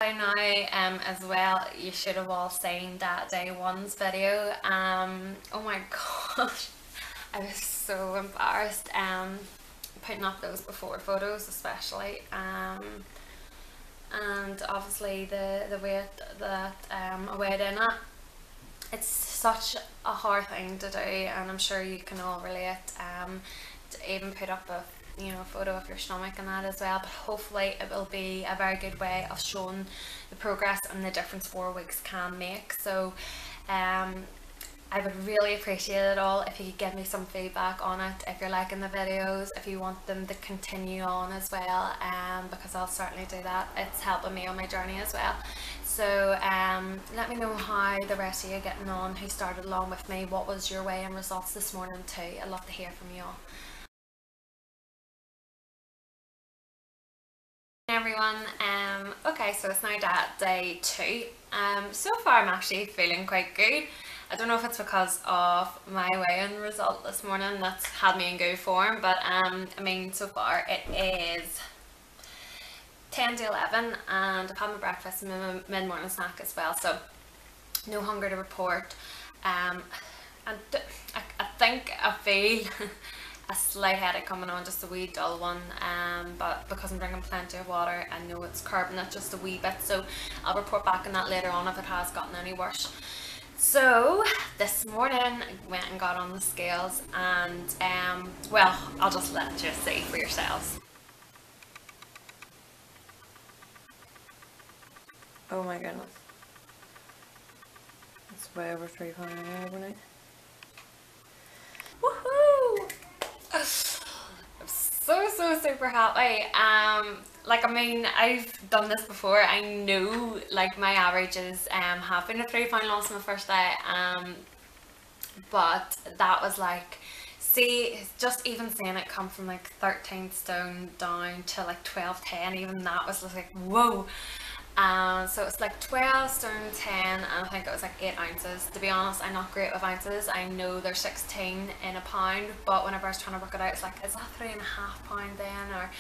by now as well. You should have all seen that day one's video. Oh my gosh, I was so embarrassed putting up those before photos especially, and obviously the weight that I weighed in at. It's such a hard thing to do, and I'm sure you can all relate, to even put up a photo of your stomach and that as well. But hopefully it will be a very good way of showing the progress and the difference 4 weeks can make. So I would really appreciate it all if you could give me some feedback on it, if you're liking the videos, if you want them to continue on as well, because I'll certainly do that. It's helping me on my journey as well. So let me know how the rest of you are getting on, who started along with me. What was your weigh-in results this morning too? I'd love to hear from you all. Everyone, okay, so it's now day 2. So far I'm actually feeling quite good. I don't know if it's because of my weigh-in result this morning that's had me in good form, but I mean, so far it is 10 to 11 and I've had my breakfast and my mid-morning snack as well, so no hunger to report. And I think I feel a slight headache coming on, just a wee dull one, but because I'm drinking plenty of water, I know it's curbing it just a wee bit, so I'll report back on that later on if it has gotten any worse. So this morning I went and got on the scales, and well, I'll just let you see for yourselves. Oh my goodness, it's way over 3 pounds overnight. Woohoo! I'm so super happy. Like, I mean, I've done this before. I know, like, my averages have been a 3 pound loss on the first day, but that was like, see, just even seeing it come from like 13 stone down to like 12.10, even that was like, whoa. So it's like 12 stone 10, and I think it was like 8 ounces. To be honest, I'm not great with ounces. I know they're 16 in a pound, but whenever I was trying to work it out, it's like, is that 3.5 pound then? Or,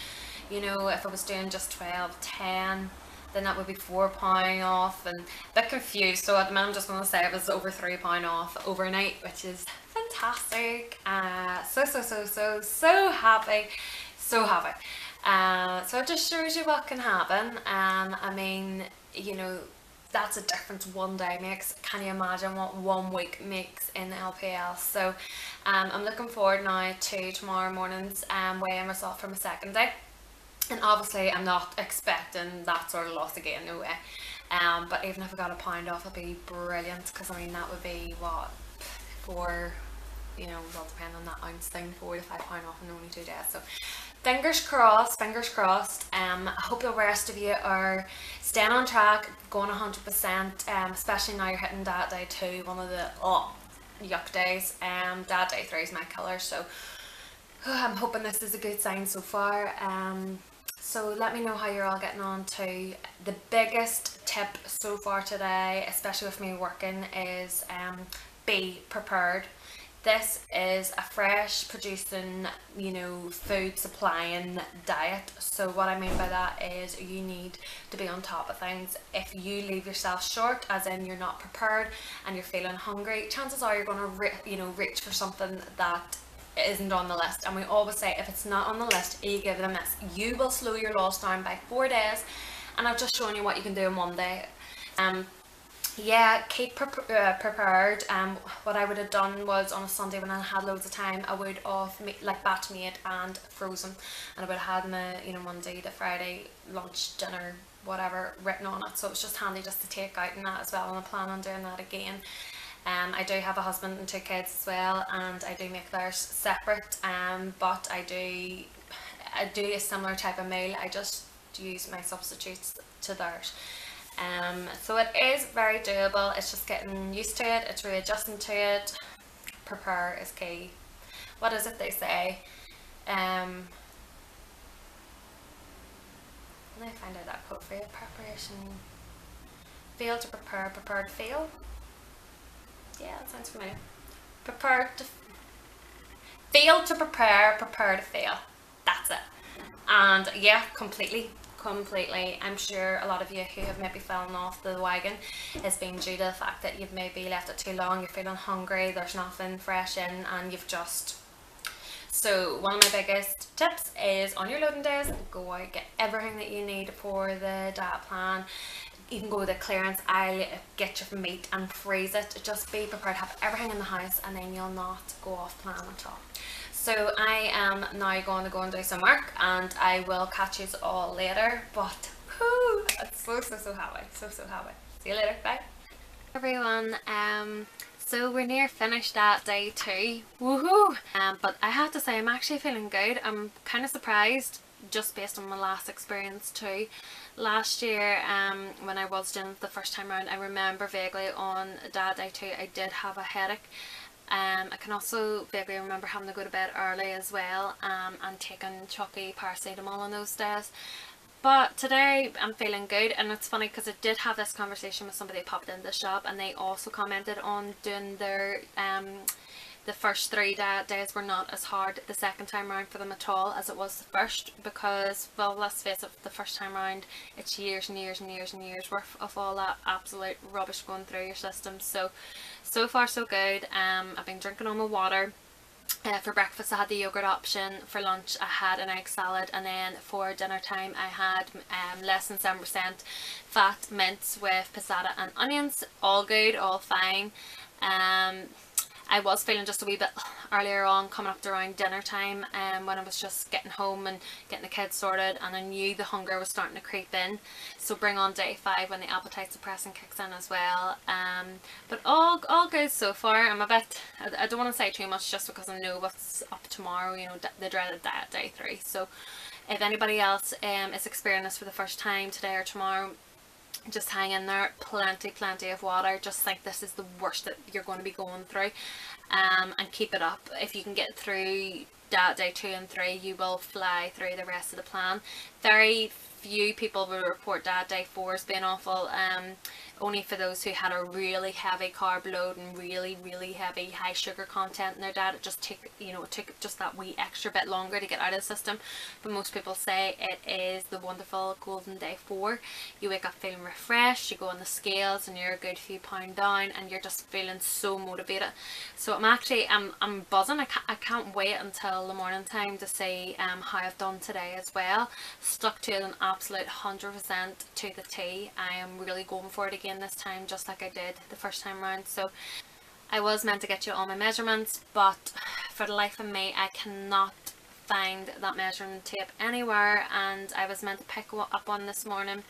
you know, if I was doing just 12.10, then that would be 4 pound off, and a bit confused. So at the minute I'm just going to say it was over 3 pound off overnight, which is fantastic. So happy, so happy. So it just shows you what can happen. I mean, you know, that's a difference one day makes. Can you imagine what 1 week makes in LPL? So I'm looking forward now to tomorrow morning's weigh-in result for my second day. And obviously I'm not expecting that sort of loss again, no way. But even if I got a pound off, it'd be brilliant, because I mean, that would be what, for, you know, well, depending on that ounce thing, 4 to 5 pound off in only 2 days. So fingers crossed, fingers crossed. I hope the rest of you are staying on track, going 100%, especially now you're hitting that day 2, one of the yuck days. That day 3 is my killer, so I'm hoping this is a good sign so far. So let me know how you're all getting on too. The biggest tip so far today, especially with me working, is be prepared. This is a fresh producing, you know, food supplying diet. So what I mean by that is you need to be on top of things. If you leave yourself short, as in you're not prepared and you're feeling hungry, chances are you're going to reach for something that isn't on the list. And we always say, if it's not on the list, you give it a miss. You will slow your loss down by 4 days, and I've just shown you what you can do in 1 day. Yeah, keep prepared. What I would have done was, on a Sunday when I had loads of time, I would have like batch made and frozen, and I would have had my, you know, Monday to Friday lunch, dinner, whatever written on it. So it's just handy just to take out and that as well, and I plan on doing that again. I do have a husband and 2 kids as well, and I do make theirs separate, but I do a similar type of meal. I just use my substitutes to theirs. So it is very doable. It's just getting used to it. It's readjusting to it. Prepare is key. What is it they say? Let me find out that quote for you. Preparation. Fail to prepare, prepare to fail. Yeah, that sounds familiar. Prepare to fail to prepare, prepare to fail. That's it. And yeah, completely. completely. I'm sure a lot of you who have maybe fallen off the wagon has been due to the fact that you've maybe left it too long, you're feeling hungry, there's nothing fresh in, and you've just... So one of my biggest tips is on your loading days, go out, get everything that you need for the diet plan. You can go to the clearance aisle, get your meat and freeze it. Just be prepared to have everything in the house, and then you'll not go off plan at all. So I am now going to go and do some work, and I will catch you all later. But whoo, it's so happy, so happy. See you later, bye. Everyone, so we're near finished at day 2. Woohoo! But I have to say I'm actually feeling good. I'm kind of surprised just based on my last experience too. Last year, when I was doing it the first time around, I remember vaguely on day 2 I did have a headache. I can also vaguely remember having to go to bed early as well, and taking chalky paracetamol on those days. But today I'm feeling good, and it's funny because I did have this conversation with somebody who popped in the shop, and they also commented on doing their the first 3 days were not as hard the second time round for them at all as it was the first, because, well, let's face it, the first time round it's years and years and years and years worth of all that absolute rubbish going through your system. So far so good. I've been drinking all my water. For breakfast I had the yogurt option, for lunch I had an egg salad, and then for dinner time I had less than 7% fat mince with passata and onions. All good, all fine. I was feeling just a wee bit earlier on, coming up to around dinner time, when I was just getting home and getting the kids sorted, and I knew the hunger was starting to creep in. So bring on day 5 when the appetite suppressant kicks in as well. But all good so far. I'm a bit, I don't want to say too much just because I know what's up tomorrow, you know, the dreaded diet day 3. So if anybody else is experiencing this for the first time today or tomorrow, just hang in there. Plenty of water. Just think this is the worst that you're going to be going through, and keep it up. If you can get through day 2 and 3, you will fly through the rest of the plan. Very few people will report day 4 as being awful. Only for those who had a really heavy carb load and really heavy high sugar content in their diet. It just took, you know, it took just that wee extra bit longer to get out of the system. But most people say it is the wonderful golden day 4. You wake up feeling refreshed, you go on the scales and you're a good few pound down, and you're just feeling so motivated. So I'm buzzing. I can't wait until the morning time to see how I've done today as well. Stuck to it an absolute 100% to the T. I am really going for it again this time, just like I did the first time round. So I was meant to get you all my measurements, but for the life of me I cannot find that measuring tape anywhere, and I was meant to pick up one this morning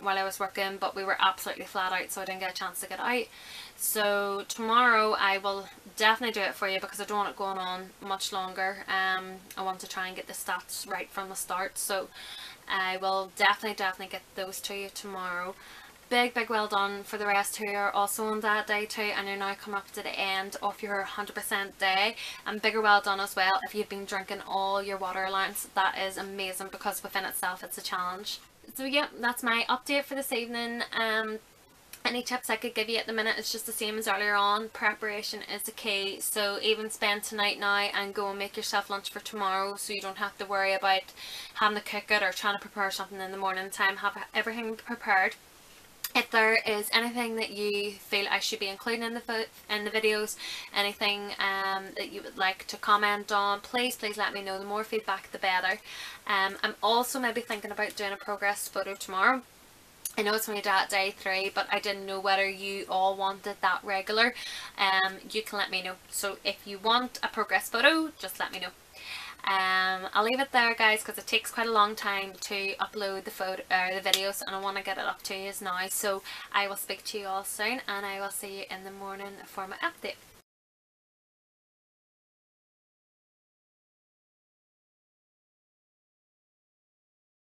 while I was working, but we were absolutely flat out, so I didn't get a chance to get out. So tomorrow I will definitely do it for you, because I don't want it going on much longer. I want to try and get the stats right from the start, so I will definitely get those to you tomorrow. Big well done for the rest who are also on that day 2, and you're now coming up to the end of your 100% day. And bigger well done as well if you've been drinking all your water allowance. That is amazing, because within itself it's a challenge. So yeah, that's my update for this evening. Any tips I could give you at the minute is just the same as earlier on. Preparation is the key. So even spend tonight now and go and make yourself lunch for tomorrow, so you don't have to worry about having to cook it or trying to prepare something in the morning time. Have everything prepared. If there is anything that you feel I should be including in the videos, anything that you would like to comment on, please let me know. The more feedback the better. I'm also maybe thinking about doing a progress photo tomorrow. I know it's only day 3, but I didn't know whether you all wanted that regular. You can let me know. So if you want a progress photo, just let me know. I'll leave it there, guys, because it takes quite a long time to upload the videos, and I want to get it up to you now. So I will speak to you all soon, and I will see you in the morning for my update.